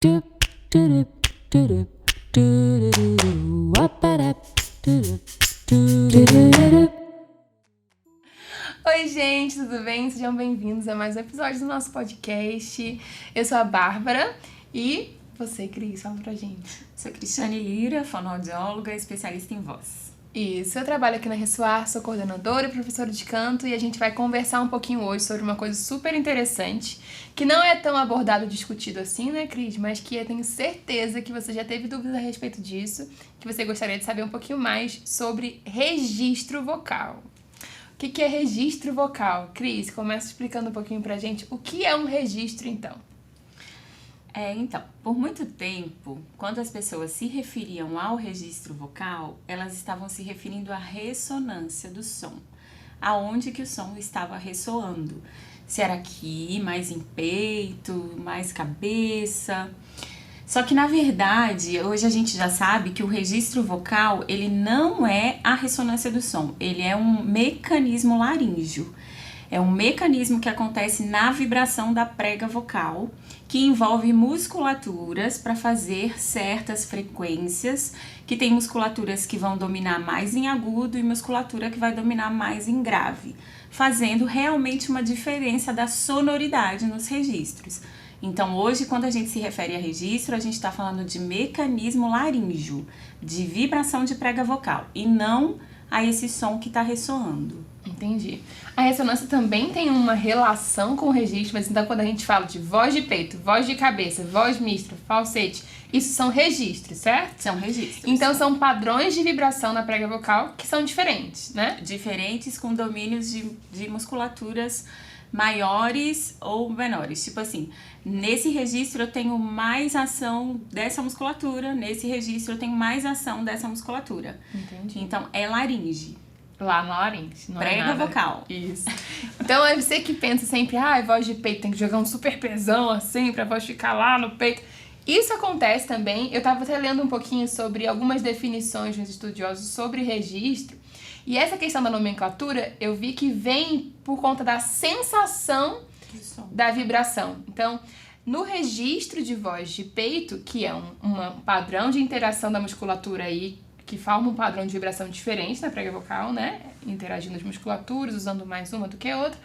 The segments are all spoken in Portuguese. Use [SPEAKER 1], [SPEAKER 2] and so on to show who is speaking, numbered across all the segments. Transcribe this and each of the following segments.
[SPEAKER 1] Oi, gente, tudo bem? Sejam bem-vindos a mais um episódio do nosso podcast. Eu sou a Bárbara e você, Cris, fala pra gente.
[SPEAKER 2] Sou Cristiane Lira, fonoaudióloga, especialista em voz.
[SPEAKER 1] Isso, eu trabalho aqui na Ressoar, sou coordenadora e professora de canto e a gente vai conversar um pouquinho hoje sobre uma coisa super interessante que não é tão abordado e discutido assim, né, Cris? Mas que eu tenho certeza que você já teve dúvidas a respeito disso, que você gostaria de saber um pouquinho mais sobre registro vocal. O que é registro vocal? Cris, começa explicando um pouquinho pra gente o que é um registro, então.
[SPEAKER 2] Então, por muito tempo, quando as pessoas se referiam ao registro vocal, elas estavam se referindo à ressonância do som, aonde que o som estava ressoando. Se era aqui, mais em peito, mais cabeça. Só que, na verdade, hoje a gente já sabe que o registro vocal, ele não é a ressonância do som, ele é um mecanismo laríngeo. É um mecanismo que acontece na vibração da prega vocal, que envolve musculaturas para fazer certas frequências, que tem musculaturas que vão dominar mais em agudo e musculatura que vai dominar mais em grave, fazendo realmente uma diferença da sonoridade nos registros. Então, hoje, quando a gente se refere a registro, a gente está falando de mecanismo laríngeo, de vibração de prega vocal, e não a esse som que está ressoando.
[SPEAKER 1] Entendi. A ressonância também tem uma relação com o registro, mas então quando a gente fala de voz de peito, voz de cabeça, voz mista, falsete, isso são registros, certo?
[SPEAKER 2] São registros.
[SPEAKER 1] Então são padrões de vibração na prega vocal que são diferentes, né?
[SPEAKER 2] Diferentes com domínios de musculaturas maiores ou menores. Tipo assim, nesse registro eu tenho mais ação dessa musculatura, nesse registro eu tenho mais ação dessa musculatura.
[SPEAKER 1] Entendi.
[SPEAKER 2] Então, é laringe.
[SPEAKER 1] Lá na laringe, não
[SPEAKER 2] Prega
[SPEAKER 1] é nada.
[SPEAKER 2] vocal.
[SPEAKER 1] Isso. Então é você que pensa sempre, voz de peito, tem que jogar um super pesão assim pra voz ficar lá no peito. Isso acontece também. Eu tava até lendo um pouquinho sobre algumas definições dos estudiosos sobre registro. E essa questão da nomenclatura, eu vi que vem por conta da sensação da vibração. Então, no registro de voz de peito, que é um padrão de interação da musculatura aí, que forma um padrão de vibração diferente na prega vocal, né? Interagindo as musculaturas, usando mais uma do que a outra.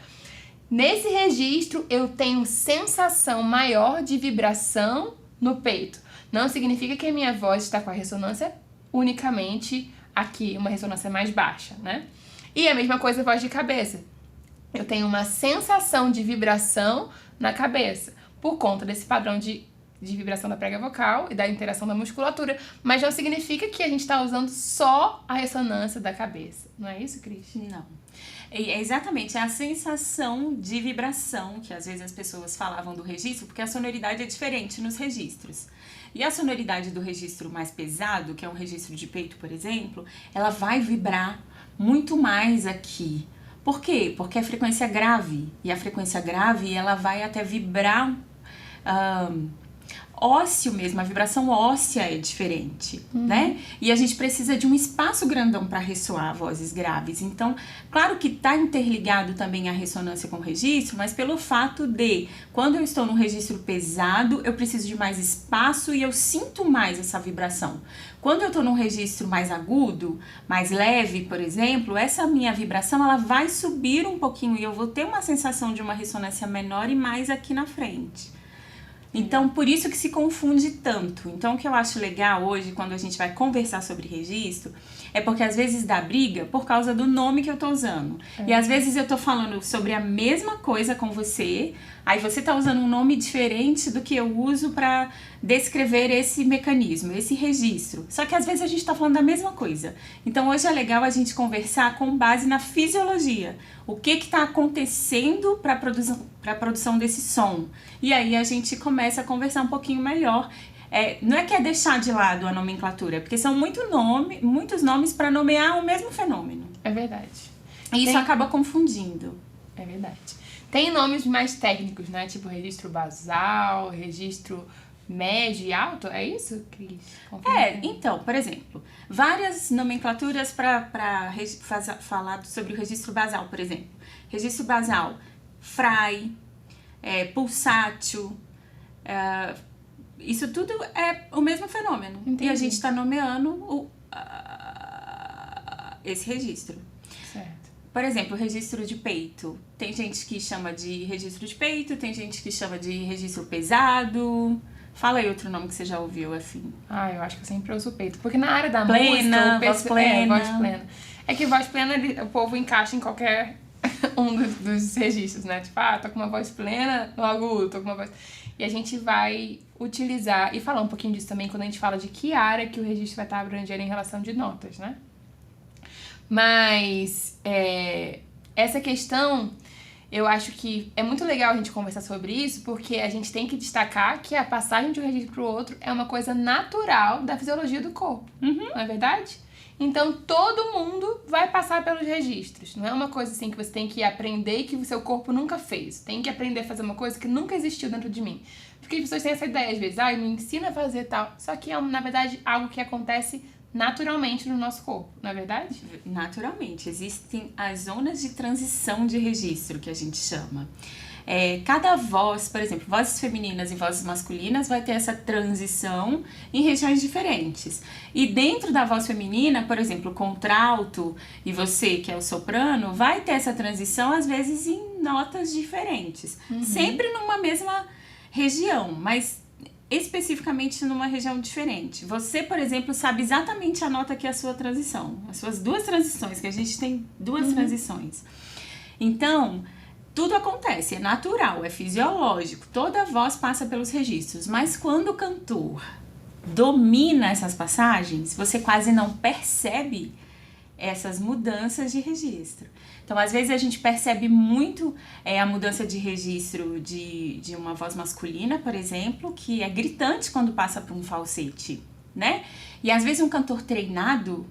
[SPEAKER 1] Nesse registro, eu tenho sensação maior de vibração no peito. Não significa que a minha voz está com a ressonância unicamente aqui, uma ressonância mais baixa, né? E a mesma coisa a voz de cabeça. Eu tenho uma sensação de vibração na cabeça, por conta desse padrão de vibração da prega vocal e da interação da musculatura, mas não significa que a gente está usando só a ressonância da cabeça. Não é isso, Cris?
[SPEAKER 2] Não. É exatamente, é a sensação de vibração que às vezes as pessoas falavam do registro, porque a sonoridade é diferente nos registros. E a sonoridade do registro mais pesado, que é um registro de peito, por exemplo, ela vai vibrar muito mais aqui. Por quê? Porque é frequência grave. E a frequência grave, ela vai até vibrar ósseo mesmo, a vibração óssea é diferente, né? E a gente precisa de um espaço grandão para ressoar vozes graves. Então, claro que está interligado também a ressonância com o registro, mas pelo fato de, quando eu estou num registro pesado, eu preciso de mais espaço e eu sinto mais essa vibração. Quando eu estou num registro mais agudo, mais leve, por exemplo, essa minha vibração, ela vai subir um pouquinho e eu vou ter uma sensação de uma ressonância menor e mais aqui na frente. Então, por isso que se confunde tanto. Então, o que eu acho legal hoje, quando a gente vai conversar sobre registro, é porque às vezes dá briga por causa do nome que eu tô usando. E às vezes eu tô falando sobre a mesma coisa com você, aí você tá usando um nome diferente do que eu uso para descrever esse mecanismo, esse registro. Só que às vezes a gente tá falando da mesma coisa. Então, hoje é legal a gente conversar com base na fisiologia. O que tá acontecendo para a produção desse som. E aí a gente começa a conversar um pouquinho melhor. Não é que é deixar de lado a nomenclatura, porque são muitos nomes para nomear o mesmo fenômeno.
[SPEAKER 1] É verdade.
[SPEAKER 2] E isso acaba confundindo.
[SPEAKER 1] É verdade. Tem nomes mais técnicos, né? Tipo registro basal, registro médio e alto, é isso, Cris?
[SPEAKER 2] Então, por exemplo, várias nomenclaturas para falar sobre o registro basal, por exemplo. Registro basal, frai, pulsátil, isso tudo é o mesmo fenômeno.
[SPEAKER 1] Entendi.
[SPEAKER 2] E a gente está nomeando esse registro.
[SPEAKER 1] Certo.
[SPEAKER 2] Por exemplo, o registro de peito. Tem gente que chama de registro de peito, tem gente que chama de registro pesado. Fala aí outro nome que você já ouviu, assim.
[SPEAKER 1] Eu acho que eu sempre uso o peito. Porque na área da
[SPEAKER 2] Plena,
[SPEAKER 1] música...
[SPEAKER 2] voz plena.
[SPEAKER 1] Voz plena. É que voz plena, o povo encaixa em qualquer um dos registros, né? Tipo, tô com uma voz plena no agudo, tô com uma voz... E a gente vai utilizar, e falar um pouquinho disso também quando a gente fala de que área que o registro vai estar abrangendo em relação de notas, né? Mas essa questão, eu acho que é muito legal a gente conversar sobre isso, porque a gente tem que destacar que a passagem de um registro para o outro é uma coisa natural da fisiologia do corpo, não é verdade? Então, todo mundo vai passar pelos registros. Não é uma coisa assim que você tem que aprender e que o seu corpo nunca fez. Tem que aprender a fazer uma coisa que nunca existiu dentro de mim. Porque as pessoas têm essa ideia, às vezes, me ensina a fazer tal. Só que é, na verdade, algo que acontece naturalmente no nosso corpo, não é verdade?
[SPEAKER 2] Naturalmente. Existem as zonas de transição de registro, que a gente chama. Cada voz, por exemplo, vozes femininas e vozes masculinas vai ter essa transição em regiões diferentes. E dentro da voz feminina, por exemplo, o contralto e você, que é o soprano, vai ter essa transição, às vezes, em notas diferentes. Sempre numa mesma região, mas especificamente numa região diferente. Você, por exemplo, sabe exatamente a nota que é a sua transição. As suas duas transições, que a gente tem duas transições. Então, tudo acontece, é natural, é fisiológico. Toda voz passa pelos registros. Mas quando o cantor domina essas passagens, você quase não percebe essas mudanças de registro. Então, às vezes, a gente percebe muito a mudança de registro de uma voz masculina, por exemplo, que é gritante quando passa por um falsete, né? E, às vezes, um cantor treinado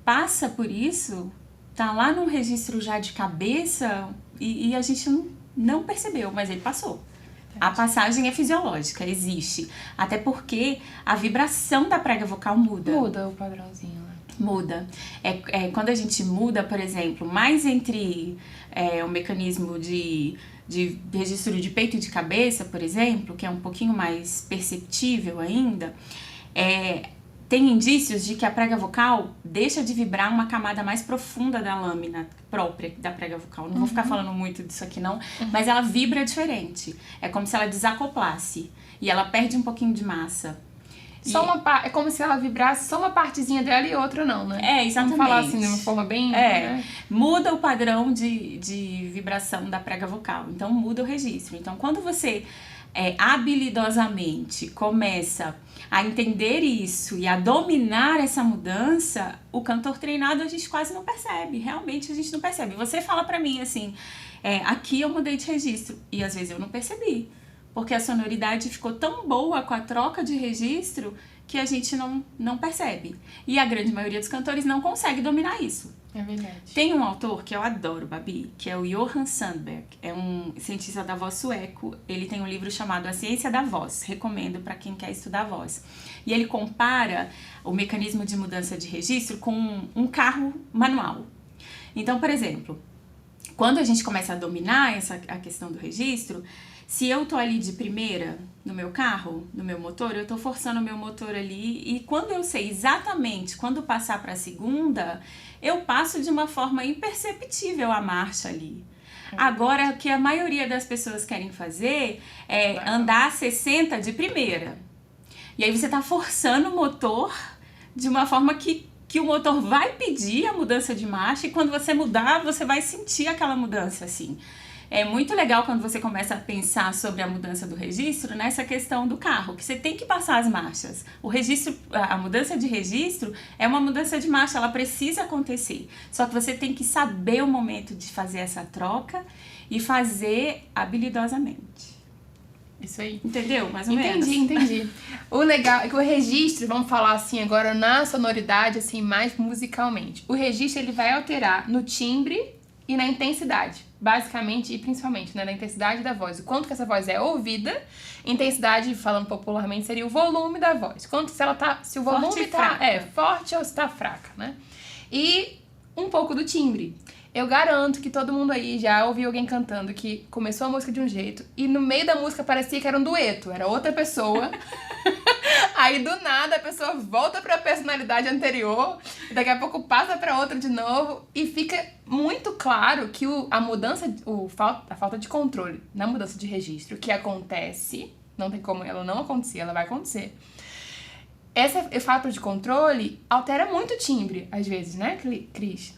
[SPEAKER 2] passa por isso, tá lá num registro já de cabeça e a gente não percebeu, mas ele passou. A passagem é fisiológica, existe. Até porque a vibração da prega vocal muda.
[SPEAKER 1] Muda o padrãozinho, né?
[SPEAKER 2] Muda. Quando a gente muda, por exemplo, mais entre o mecanismo de registro de peito e de cabeça, por exemplo, que é um pouquinho mais perceptível ainda, tem indícios de que a prega vocal deixa de vibrar uma camada mais profunda da lâmina própria da prega vocal. Não vou ficar falando muito disso aqui não, mas ela vibra diferente. É como se ela desacoplasse e ela perde um pouquinho de massa.
[SPEAKER 1] É como se ela vibrasse só uma partezinha dela e outra não, né?
[SPEAKER 2] Exatamente.
[SPEAKER 1] Vamos falar assim de uma forma bem... né?
[SPEAKER 2] Muda o padrão de vibração da prega vocal. Então, muda o registro. Então, quando você habilidosamente começa a entender isso e a dominar essa mudança, o cantor treinado a gente quase não percebe. Realmente, a gente não percebe. Você fala pra mim assim, aqui eu mudei de registro. E, às vezes, eu não percebi. Porque a sonoridade ficou tão boa com a troca de registro que a gente não percebe. E a grande maioria dos cantores não consegue dominar isso.
[SPEAKER 1] É verdade.
[SPEAKER 2] Tem um autor que eu adoro, Babi, que é o Johan Sandberg. É um cientista da voz sueco. Ele tem um livro chamado A Ciência da Voz. Recomendo para quem quer estudar voz. E ele compara o mecanismo de mudança de registro com um carro manual. Então, por exemplo, quando a gente começa a dominar a questão do registro... Se eu tô ali de primeira no meu carro, no meu motor, eu tô forçando o meu motor ali e quando eu sei exatamente quando passar para a segunda, eu passo de uma forma imperceptível a marcha ali. Agora, o que a maioria das pessoas querem fazer é andar a 60 de primeira. E aí você tá forçando o motor de uma forma que o motor vai pedir a mudança de marcha e quando você mudar, você vai sentir aquela mudança assim. É muito legal quando você começa a pensar sobre a mudança do registro nessa questão do carro, que você tem que passar as marchas. O registro, a mudança de registro é uma mudança de marcha, ela precisa acontecer. Só que você tem que saber o momento de fazer essa troca e fazer habilidosamente.
[SPEAKER 1] Isso aí.
[SPEAKER 2] Entendeu? Mais ou menos.
[SPEAKER 1] Entendi. O legal é que o registro, vamos falar assim agora na sonoridade, assim, mais musicalmente. O registro, ele vai alterar no timbre e na intensidade, basicamente e principalmente, né, na intensidade da voz. O quanto que essa voz é ouvida, intensidade, falando popularmente, seria o volume da voz. Quanto se o volume tá forte ou se tá fraca, né? E um pouco do timbre. Eu garanto que todo mundo aí já ouviu alguém cantando que começou a música de um jeito e no meio da música parecia que era um dueto, era outra pessoa Aí do nada a pessoa volta pra personalidade anterior, daqui a pouco passa pra outra de novo, e fica muito claro que a mudança, a falta de controle na mudança de registro que acontece, não tem como ela não acontecer, ela vai acontecer. Essa falta de controle altera muito o timbre, às vezes, né, Cris?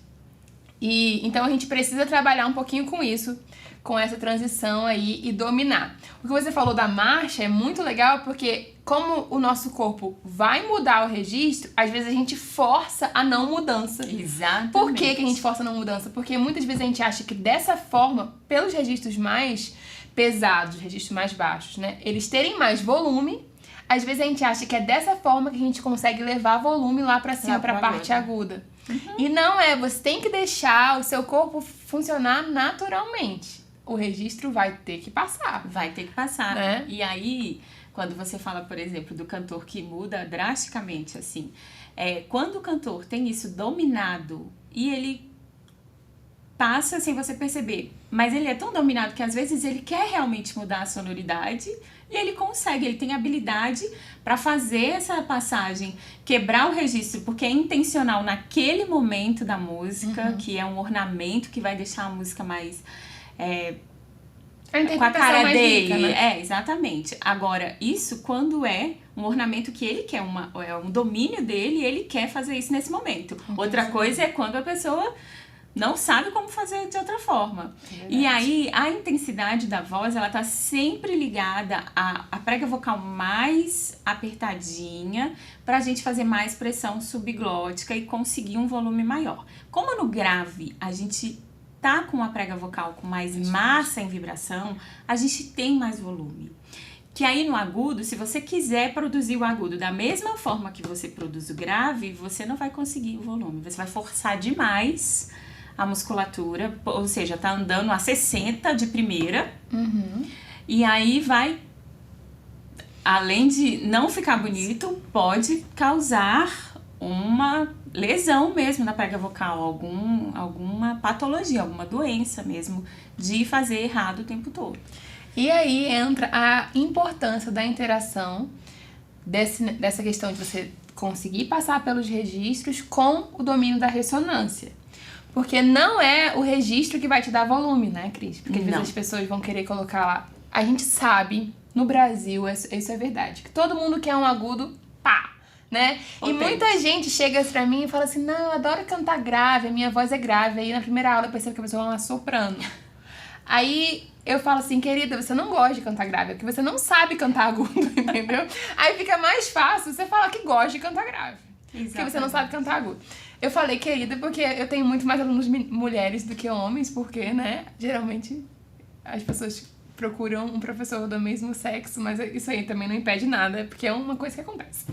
[SPEAKER 1] E então a gente precisa trabalhar um pouquinho com isso, com essa transição aí e dominar. O que você falou da marcha é muito legal porque como o nosso corpo vai mudar o registro, às vezes a gente força a não mudança.
[SPEAKER 2] Exatamente.
[SPEAKER 1] Por que a gente força a não mudança? Porque muitas vezes a gente acha que dessa forma, pelos registros mais pesados, registros mais baixos, né, eles terem mais volume, às vezes a gente acha que é dessa forma que a gente consegue levar volume lá pra cima, pra parte aguda. E não é, você tem que deixar o seu corpo funcionar naturalmente. O registro vai ter que passar.
[SPEAKER 2] Vai ter que passar.
[SPEAKER 1] Né?
[SPEAKER 2] E aí, quando você fala, por exemplo, do cantor que muda drasticamente, assim, quando o cantor tem isso dominado e ele passa sem você perceber, mas ele é tão dominado que às vezes ele quer realmente mudar a sonoridade e ele consegue, ele tem habilidade para fazer essa passagem, quebrar o registro, porque é intencional naquele momento da música, que é um ornamento que vai deixar a música mais com a cara
[SPEAKER 1] mais
[SPEAKER 2] dele.
[SPEAKER 1] rica, né?
[SPEAKER 2] Exatamente. Agora, isso quando é um ornamento que ele quer, é um domínio dele e ele quer fazer isso nesse momento. Outra coisa é quando a pessoa não sabe como fazer de outra forma. E aí, a intensidade da voz, ela tá sempre ligada à prega vocal mais apertadinha, pra gente fazer mais pressão subglótica e conseguir um volume maior. Como no grave, a gente tá com a prega vocal com mais massa em vibração, a gente tem mais volume. Que aí no agudo, se você quiser produzir o agudo da mesma forma que você produz o grave, você não vai conseguir o volume. Você vai forçar demais a musculatura, ou seja, tá andando a 60 de primeira, e aí vai, além de não ficar bonito, pode causar uma lesão mesmo na prega vocal, alguma patologia, alguma doença mesmo, de fazer errado o tempo todo.
[SPEAKER 1] E aí entra a importância da interação dessa questão de você conseguir passar pelos registros com o domínio da ressonância. Porque não é o registro que vai te dar volume, né, Cris? Porque às vezes as pessoas vão querer colocar lá. A gente sabe, no Brasil, isso é verdade, que todo mundo quer um agudo, pá, né? E muita gente chega pra mim e fala assim, não, eu adoro cantar grave, a minha voz é grave. Aí na primeira aula eu percebo que a pessoa é uma soprano. Aí eu falo assim, querida, você não gosta de cantar grave, é porque você não sabe cantar agudo, entendeu? Aí fica mais fácil você falar que gosta de cantar grave. Exatamente. Porque você não sabe cantar agudo. Eu falei querida porque eu tenho muito mais alunos mulheres do que homens, porque, né, geralmente as pessoas procuram um professor do mesmo sexo, mas isso aí também não impede nada, porque é uma coisa que acontece.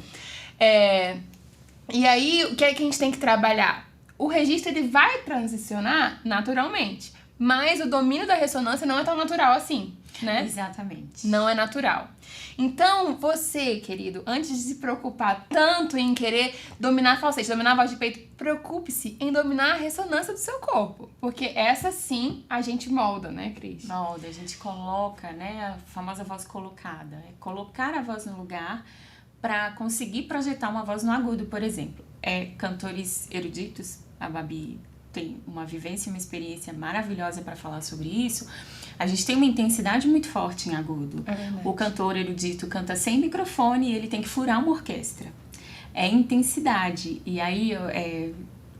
[SPEAKER 1] E aí, o que é que a gente tem que trabalhar? O registro, ele vai transicionar naturalmente, mas o domínio da ressonância não é tão natural assim, né?
[SPEAKER 2] Exatamente.
[SPEAKER 1] Não é natural. Então, você, querido, antes de se preocupar tanto em querer dominar a falsete, dominar a voz de peito, preocupe-se em dominar a ressonância do seu corpo. Porque essa sim a gente molda, né, Cris?
[SPEAKER 2] Molda, a gente coloca, né, a famosa voz colocada. É colocar a voz no lugar para conseguir projetar uma voz no agudo, por exemplo. Cantores eruditos, a Babi tem uma vivência e uma experiência maravilhosa para falar sobre isso. A gente tem uma intensidade muito forte em agudo. O cantor erudito canta sem microfone e ele tem que furar uma orquestra. É intensidade. E aí,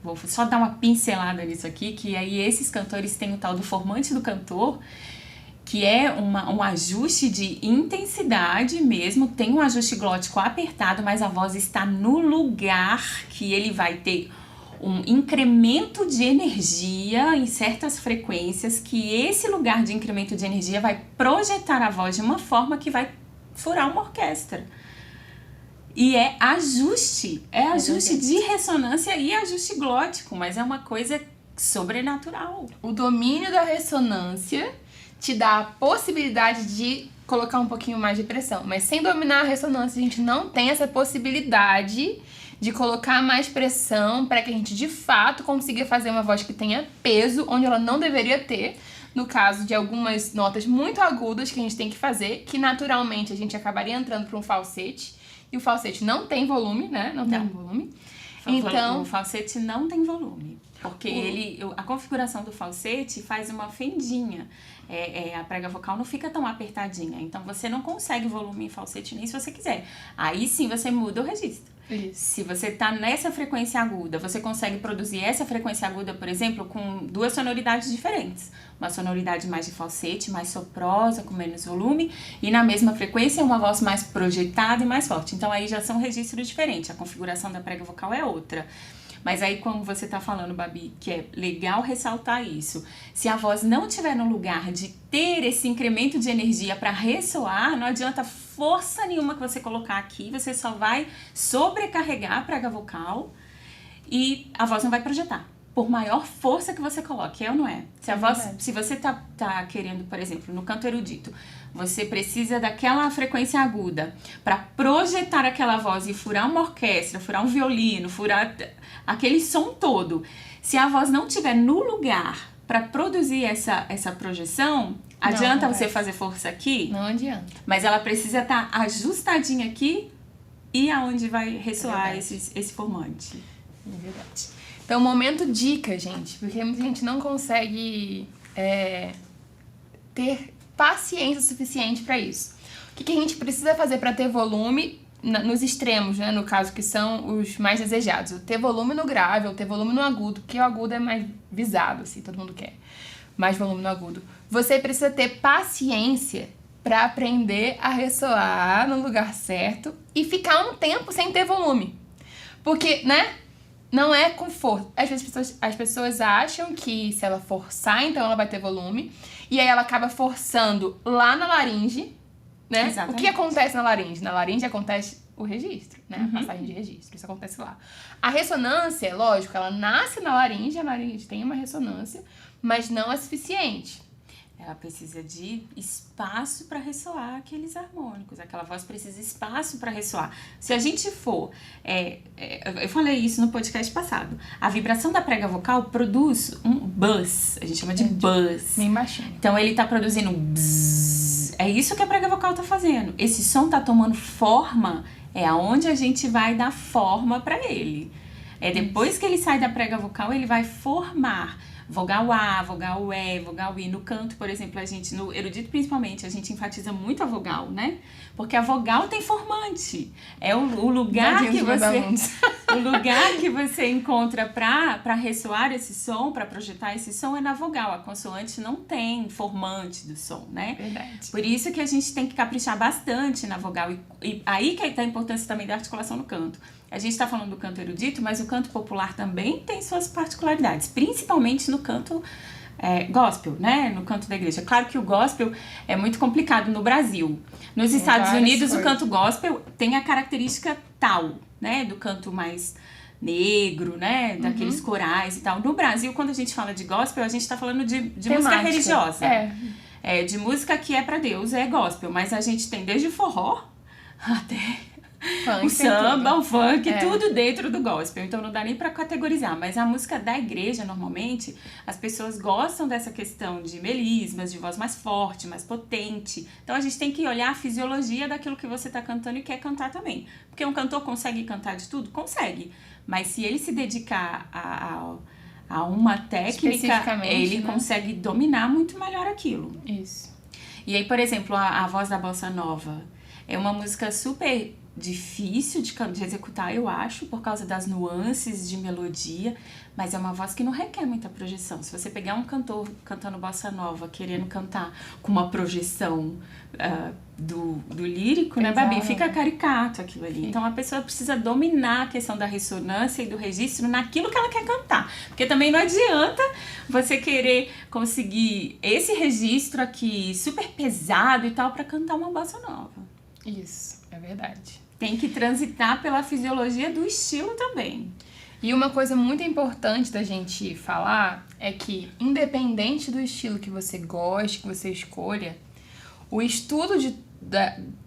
[SPEAKER 2] vou só dar uma pincelada nisso aqui, que aí esses cantores têm o tal do formante do cantor, que é um ajuste de intensidade mesmo, tem um ajuste glótico apertado, mas a voz está no lugar que ele vai ter um incremento de energia em certas frequências, que esse lugar de incremento de energia vai projetar a voz de uma forma que vai furar uma orquestra. E é ajuste de ressonância e ajuste glótico, mas é uma coisa sobrenatural.
[SPEAKER 1] O domínio da ressonância te dá a possibilidade de colocar um pouquinho mais de pressão, mas sem dominar a ressonância a gente não tem essa possibilidade de colocar mais pressão para que a gente de fato consiga fazer uma voz que tenha peso onde ela não deveria ter, no caso de algumas notas muito agudas que a gente tem que fazer, que naturalmente a gente acabaria entrando para um falsete, E o falsete não tem volume, né? Não tem volume.
[SPEAKER 2] Então, o falsete não tem volume. Porque a configuração do falsete faz uma fendinha. A prega vocal não fica tão apertadinha. Então, você não consegue volume em falsete nem se você quiser. Aí sim, você muda o registro.
[SPEAKER 1] Isso.
[SPEAKER 2] Se você tá nessa frequência aguda, você consegue produzir essa frequência aguda, por exemplo, com 2 sonoridades diferentes. Uma sonoridade mais de falsete, mais soprosa, com menos volume. E na mesma frequência, uma voz mais projetada e mais forte. Então, aí já são registros diferentes. A configuração da prega vocal é outra. Mas aí, como você tá falando, Babi, que é legal ressaltar isso. Se a voz não estiver no lugar de ter esse incremento de energia para ressoar, não adianta força nenhuma que você colocar aqui, você só vai sobrecarregar a prega vocal e a voz não vai projetar. Por maior força que você coloque, é ou não é? Se você tá querendo, por exemplo, no canto erudito, você precisa daquela frequência aguda para projetar aquela voz e furar uma orquestra, furar um violino, furar aquele som todo. Se a voz não estiver no lugar para produzir essa projeção, adianta você fazer força aqui?
[SPEAKER 1] Não adianta.
[SPEAKER 2] Mas ela precisa estar ajustadinha aqui e aonde vai ressoar esse formante.
[SPEAKER 1] É verdade. Então, momento dica, gente, porque muita gente não consegue ter paciência suficiente para isso. O que a gente precisa fazer para ter volume nos extremos, né? No caso, que são os mais desejados. Ter volume no grave ou ter volume no agudo, porque o agudo é mais visado, assim, todo mundo quer. Mais volume no agudo. Você precisa ter paciência para aprender a ressoar no lugar certo e ficar um tempo sem ter volume. Porque, né? Não é com força. Às vezes as pessoas acham que se ela forçar, então ela vai ter volume. E aí ela acaba forçando lá na laringe, né?
[SPEAKER 2] Exatamente.
[SPEAKER 1] O que acontece na laringe? Na laringe acontece o registro, né? A passagem de registro. Isso acontece lá. A ressonância, lógico, ela nasce na laringe. A laringe tem uma ressonância, mas não é suficiente.
[SPEAKER 2] Ela precisa de espaço para ressoar aqueles harmônicos. Aquela voz precisa de espaço para ressoar. Se a gente for... eu falei isso no podcast passado. A vibração da prega vocal produz um buzz. A gente chama de buzz.
[SPEAKER 1] Bem baixinho.
[SPEAKER 2] Então, ele tá produzindo um buzz. É isso que a prega vocal tá fazendo. Esse som tá tomando forma. É aonde a gente vai dar forma para ele. Depois que ele sai da prega vocal, ele vai formar vogal A, vogal E, vogal I. No canto, por exemplo, no erudito principalmente, a gente enfatiza muito a vogal, né? Porque a vogal tem formante. É o lugar que o lugar que você encontra para ressoar esse som, para projetar esse som, é na vogal. A consoante não tem formante do som, né?
[SPEAKER 1] Verdade.
[SPEAKER 2] Por isso que a gente tem que caprichar bastante na vogal. E aí que tá a importância também da articulação no canto. A gente está falando do canto erudito, mas o canto popular também tem suas particularidades, principalmente no canto gospel, né? No canto da igreja. Claro que o gospel é muito complicado no Brasil. Nos Estados Unidos, o canto gospel tem a característica tal, né? Do canto mais negro, né? Daqueles corais e tal. No Brasil, quando a gente fala de gospel, a gente está falando de música religiosa. De música que é para Deus, é gospel. Mas a gente tem desde forró até...
[SPEAKER 1] Funk,
[SPEAKER 2] o samba, o funk, tudo dentro do gospel. Então não dá nem pra categorizar. Mas a música da igreja, normalmente, as pessoas gostam dessa questão de melismas, de voz mais forte, mais potente. Então a gente tem que olhar a fisiologia daquilo que você tá cantando e quer cantar também. Porque um cantor consegue cantar de tudo? Consegue. Mas se ele se dedicar a uma técnica, ele consegue dominar muito melhor aquilo.
[SPEAKER 1] Isso.
[SPEAKER 2] E aí, por exemplo, a voz da bossa nova é uma música super difícil de executar, eu acho, por causa das nuances de melodia, mas é uma voz que não requer muita projeção. Se você pegar um cantor cantando bossa nova, querendo cantar com uma projeção do lírico, né, Babi? Fica caricato aquilo ali. Então a pessoa precisa dominar a questão da ressonância e do registro naquilo que ela quer cantar. Porque também não adianta você querer conseguir esse registro aqui super pesado e tal pra cantar uma bossa nova.
[SPEAKER 1] Isso, é verdade.
[SPEAKER 2] Tem que transitar pela fisiologia do estilo também.
[SPEAKER 1] E uma coisa muito importante da gente falar é que, independente do estilo que você goste, que você escolha, o estudo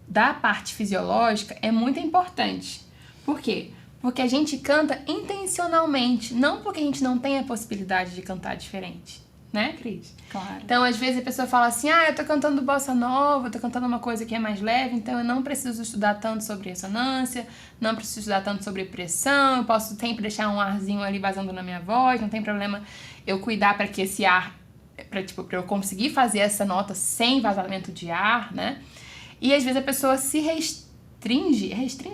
[SPEAKER 1] da parte fisiológica é muito importante. Por quê? Porque a gente canta intencionalmente, não porque a gente não tem a possibilidade de cantar diferente, né, Cris?
[SPEAKER 2] Claro.
[SPEAKER 1] Então, às vezes a pessoa fala assim, eu tô cantando bossa nova, eu tô cantando uma coisa que é mais leve, então eu não preciso estudar tanto sobre ressonância, não preciso estudar tanto sobre pressão, eu posso sempre deixar um arzinho ali vazando na minha voz, não tem problema eu cuidar para que esse ar, pra eu conseguir fazer essa nota sem vazamento de ar, né? E às vezes a pessoa se restringe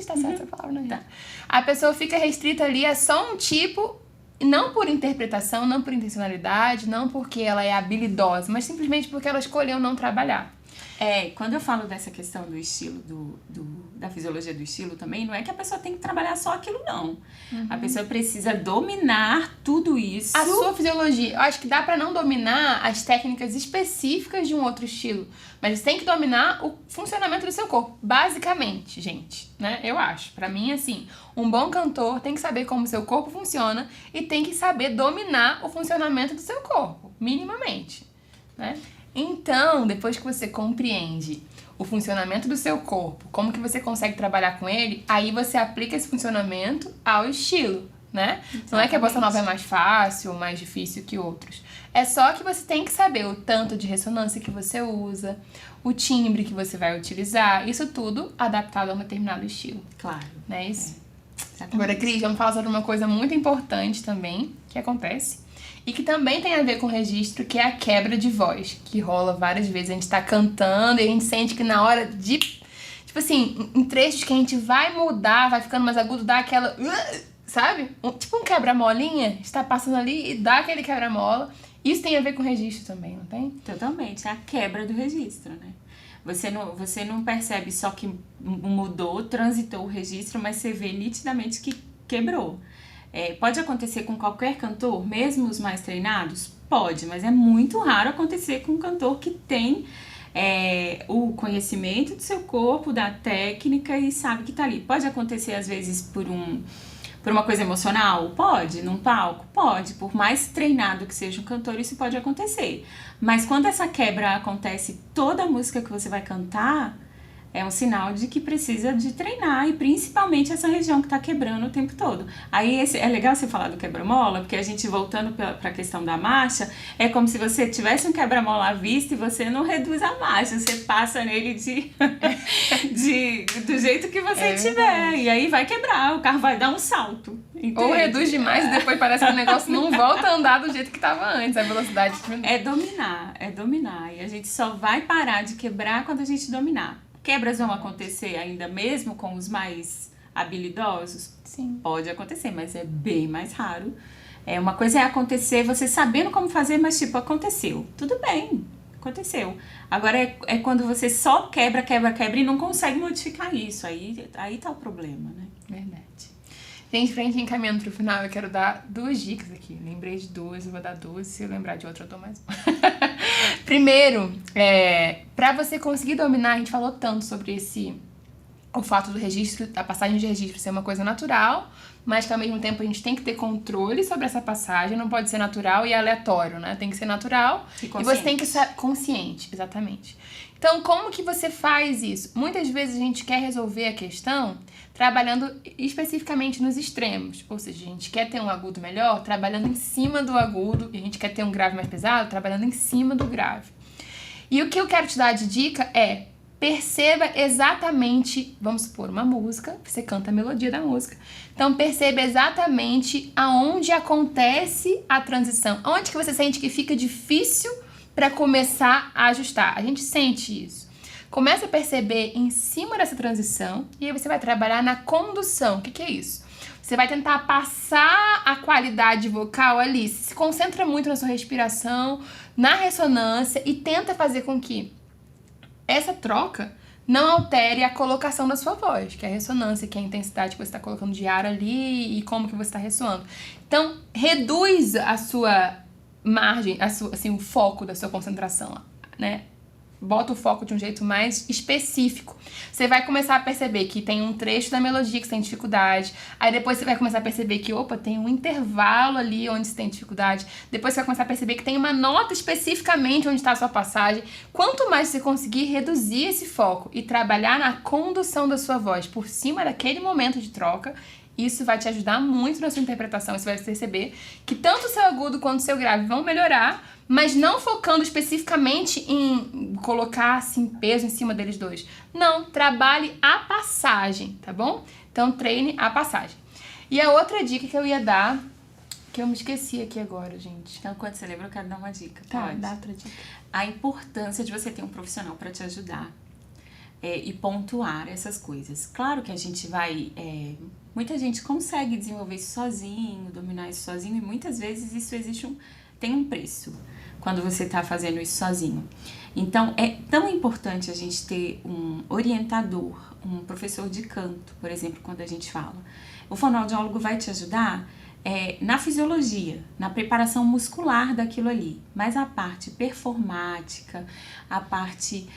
[SPEAKER 1] tá certo essa palavra, né? Tá. A pessoa fica restrita ali a só um tipo, não por interpretação, não por intencionalidade, não porque ela é habilidosa, mas simplesmente porque ela escolheu não trabalhar.
[SPEAKER 2] Quando eu falo dessa questão do estilo, da fisiologia do estilo também, não é que a pessoa tem que trabalhar só aquilo, não. A pessoa precisa dominar tudo isso.
[SPEAKER 1] A sua fisiologia. Eu acho que dá pra não dominar as técnicas específicas de um outro estilo, mas você tem que dominar o funcionamento do seu corpo, basicamente, gente, né? Eu acho. Pra mim, assim, um bom cantor tem que saber como o seu corpo funciona e tem que saber dominar o funcionamento do seu corpo, minimamente, né? Então, depois que você compreende o funcionamento do seu corpo, como que você consegue trabalhar com ele, aí você aplica esse funcionamento ao estilo, né? Exatamente. Não é que a bossa nova é mais fácil ou mais difícil que outros. É só que você tem que saber o tanto de ressonância que você usa, o timbre que você vai utilizar, isso tudo adaptado a um determinado estilo.
[SPEAKER 2] Claro.
[SPEAKER 1] Não é isso? Agora, Cris, vamos falar sobre uma coisa muito importante também, que acontece, e que também tem a ver com registro, que é a quebra de voz, que rola várias vezes. A gente tá cantando e a gente sente que na hora de... Tipo assim, em trechos que a gente vai mudar, vai ficando mais agudo, dá aquela... Sabe? Tipo um quebra-molinha, está passando ali e dá aquele quebra-mola. Isso tem a ver com registro também, não tem?
[SPEAKER 2] Totalmente, é a quebra do registro, né? Você não percebe só que mudou, transitou o registro, mas você vê nitidamente que quebrou. Pode acontecer com qualquer cantor, mesmo os mais treinados? Pode, mas é muito raro acontecer com um cantor que tem o conhecimento do seu corpo, da técnica e sabe que tá ali. Pode acontecer às vezes por uma coisa emocional? Pode. Num palco? Pode. Por mais treinado que seja um cantor, isso pode acontecer. Mas quando essa quebra acontece, toda a música que você vai cantar é um sinal de que precisa de treinar, e principalmente essa região que tá quebrando o tempo todo. Aí é legal você falar do quebra-mola, porque a gente, voltando pra questão da marcha, é como se você tivesse um quebra-mola à vista e você não reduz a marcha, você passa nele do jeito que você tiver, e aí vai quebrar, o carro vai dar um salto. Entende?
[SPEAKER 1] Ou reduz demais e depois parece que o negócio não volta a andar do jeito que tava antes, a velocidade...
[SPEAKER 2] É dominar, e a gente só vai parar de quebrar quando a gente dominar. Quebras vão acontecer ainda mesmo com os mais habilidosos?
[SPEAKER 1] Sim.
[SPEAKER 2] Pode acontecer, mas é bem mais raro. Uma coisa é acontecer você sabendo como fazer, mas tipo, aconteceu. Tudo bem, aconteceu. Agora é quando você só quebra e não consegue modificar isso. Aí tá o problema, né?
[SPEAKER 1] Verdade. Gente, pra gente encaminhando pro final, eu quero dar 2 dicas aqui. Lembrei de 2, eu vou dar 2. Se eu lembrar de outra, eu dou mais uma. Primeiro, pra você conseguir dominar, a gente falou tanto sobre o fato do registro, da passagem de registro ser uma coisa natural, mas que ao mesmo tempo a gente tem que ter controle sobre essa passagem, não pode ser natural e aleatório, né? Tem que ser natural e você tem que ser consciente, exatamente. Então, como que você faz isso? Muitas vezes a gente quer resolver a questão trabalhando especificamente nos extremos, ou seja, a gente quer ter um agudo melhor trabalhando em cima do agudo, e a gente quer ter um grave mais pesado trabalhando em cima do grave. E o que eu quero te dar de dica é: perceba exatamente, vamos supor, uma música, você canta a melodia da música. Então, perceba exatamente aonde acontece a transição, onde que você sente que fica difícil para começar a ajustar. A gente sente isso. Começa a perceber em cima dessa transição e aí você vai trabalhar na condução. O que é isso? Você vai tentar passar a qualidade vocal ali, se concentra muito na sua respiração, na ressonância e tenta fazer com que essa troca não altere a colocação da sua voz, que é a ressonância, que é a intensidade que você está colocando de ar ali e como que você está ressoando. Então, reduz a sua margem, o foco da sua concentração, né? Bota o foco de um jeito mais específico. Você vai começar a perceber que tem um trecho da melodia que você tem dificuldade. Aí depois você vai começar a perceber que, tem um intervalo ali onde você tem dificuldade. Depois você vai começar a perceber que tem uma nota especificamente onde está a sua passagem. Quanto mais você conseguir reduzir esse foco e trabalhar na condução da sua voz por cima daquele momento de troca, Isso vai te ajudar muito na sua interpretação. Você vai perceber que tanto o seu agudo quanto o seu grave vão melhorar, mas não focando especificamente em colocar assim, peso em cima deles dois. Não, trabalhe a passagem, tá bom? Então treine a passagem. E a outra dica que eu ia dar, que eu me esqueci aqui agora, gente.
[SPEAKER 2] Então, quando você lembra, eu quero dar uma dica.
[SPEAKER 1] Tá,
[SPEAKER 2] Pode?
[SPEAKER 1] dá outra dica.
[SPEAKER 2] A importância de você ter um profissional para te ajudar e pontuar essas coisas. Claro que a gente vai... muita gente consegue desenvolver isso sozinho, dominar isso sozinho, e muitas vezes isso tem um preço quando você está fazendo isso sozinho. Então, é tão importante a gente ter um orientador, um professor de canto, por exemplo, quando a gente fala. O fonoaudiólogo vai te ajudar na fisiologia, na preparação muscular daquilo ali, mas a parte performática, a parte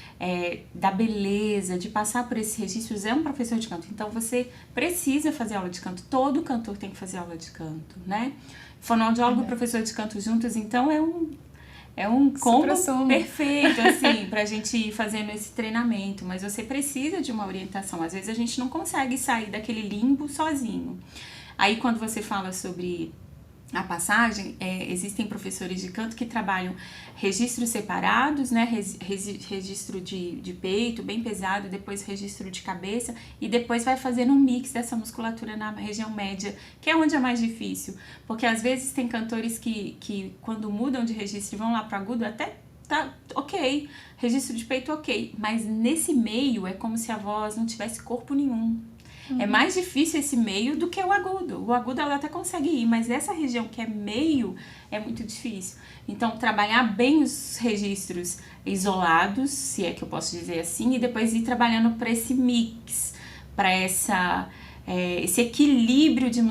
[SPEAKER 2] da beleza, de passar por esses registros, é um professor de canto. Então, você precisa fazer aula de canto, todo cantor tem que fazer aula de canto, né? Fonoaudiólogo e professor de canto juntos, então é um combo perfeito, assim, pra gente ir fazendo esse treinamento, mas você precisa de uma orientação. Às vezes a gente não consegue sair daquele limbo sozinho. Aí, quando você fala sobre a passagem, existem professores de canto que trabalham registros separados, né? Registro de peito, bem pesado, depois registro de cabeça, e depois vai fazendo um mix dessa musculatura na região média, que é onde é mais difícil. Porque às vezes tem cantores que quando mudam de registro e vão lá pro agudo, até tá ok, registro de peito ok, mas nesse meio é como se a voz não tivesse corpo nenhum. É mais difícil esse meio do que o agudo. O agudo ela até consegue ir, mas essa região que é meio é muito difícil. Então, trabalhar bem os registros isolados, se é que eu posso dizer assim, e depois ir trabalhando para esse mix, para esse equilíbrio de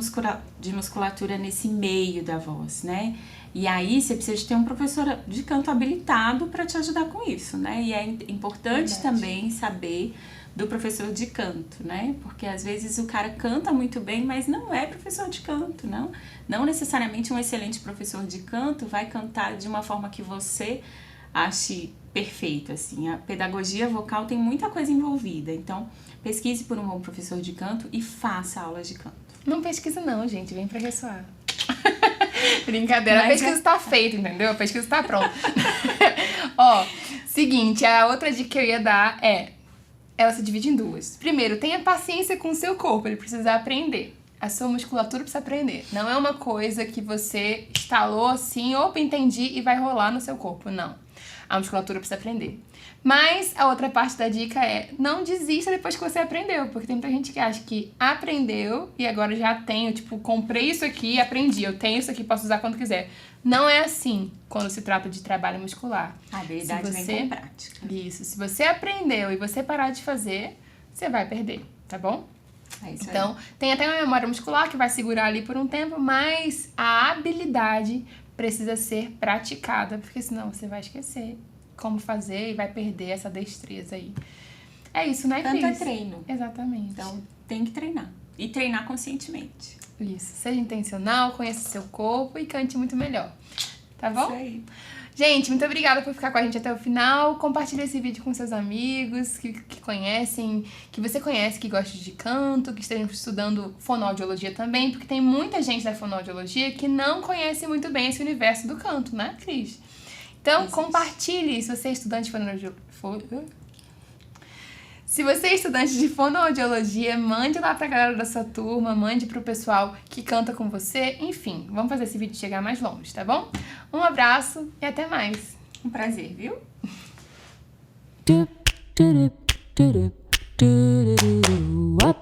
[SPEAKER 2] musculatura nesse meio da voz, né? E aí, você precisa de ter um professor de canto habilitado para te ajudar com isso, né? E é importante também saber do professor de canto, né? Porque às vezes o cara canta muito bem, mas não é professor de canto, não. Não necessariamente um excelente professor de canto vai cantar de uma forma que você ache perfeito, assim. A pedagogia vocal tem muita coisa envolvida, então pesquise por um bom professor de canto e faça aulas de canto.
[SPEAKER 1] Não pesquisa não, gente, vem pra ressoar. Brincadeira, a pesquisa tá feita, entendeu? A pesquisa tá pronta. Ó, seguinte, a outra dica que eu ia dar ela se divide em duas. Primeiro, tenha paciência com o seu corpo, ele precisa aprender. A sua musculatura precisa aprender. Não é uma coisa que você instalou assim, opa, entendi, e vai rolar no seu corpo. Não. A musculatura precisa aprender. Mas a outra parte da dica não desista depois que você aprendeu, porque tem muita gente que acha que aprendeu e agora já tenho, tipo, comprei isso aqui e aprendi, eu tenho isso aqui, posso usar quando quiser. Não é assim quando se trata de trabalho muscular.
[SPEAKER 2] A habilidade vem com prática.
[SPEAKER 1] Isso, se você aprendeu e você parar de fazer, você vai perder, tá bom?
[SPEAKER 2] É isso
[SPEAKER 1] então, tem até uma memória muscular que vai segurar ali por um tempo, mas a habilidade precisa ser praticada, porque senão você vai esquecer como fazer e vai perder essa destreza aí. É isso, né, Cris?
[SPEAKER 2] Tanto é treino.
[SPEAKER 1] Exatamente.
[SPEAKER 2] Então, tem que treinar. E treinar conscientemente.
[SPEAKER 1] Isso. Seja intencional, conheça seu corpo e cante muito melhor. Tá bom?
[SPEAKER 2] Isso aí.
[SPEAKER 1] Gente, muito obrigada por ficar com a gente até o final. Compartilha esse vídeo com seus amigos que conhecem, que você conhece, que gostam de canto, que estejam estudando fonoaudiologia também, porque tem muita gente da fonoaudiologia que não conhece muito bem esse universo do canto, né, Cris? Então, compartilhe se você é estudante de fonoaudiologia. Se você é estudante de fonoaudiologia, mande lá pra galera da sua turma, mande pro pessoal que canta com você. Enfim, vamos fazer esse vídeo chegar mais longe, tá bom? Um abraço e até mais.
[SPEAKER 2] Um prazer, viu?
[SPEAKER 3] What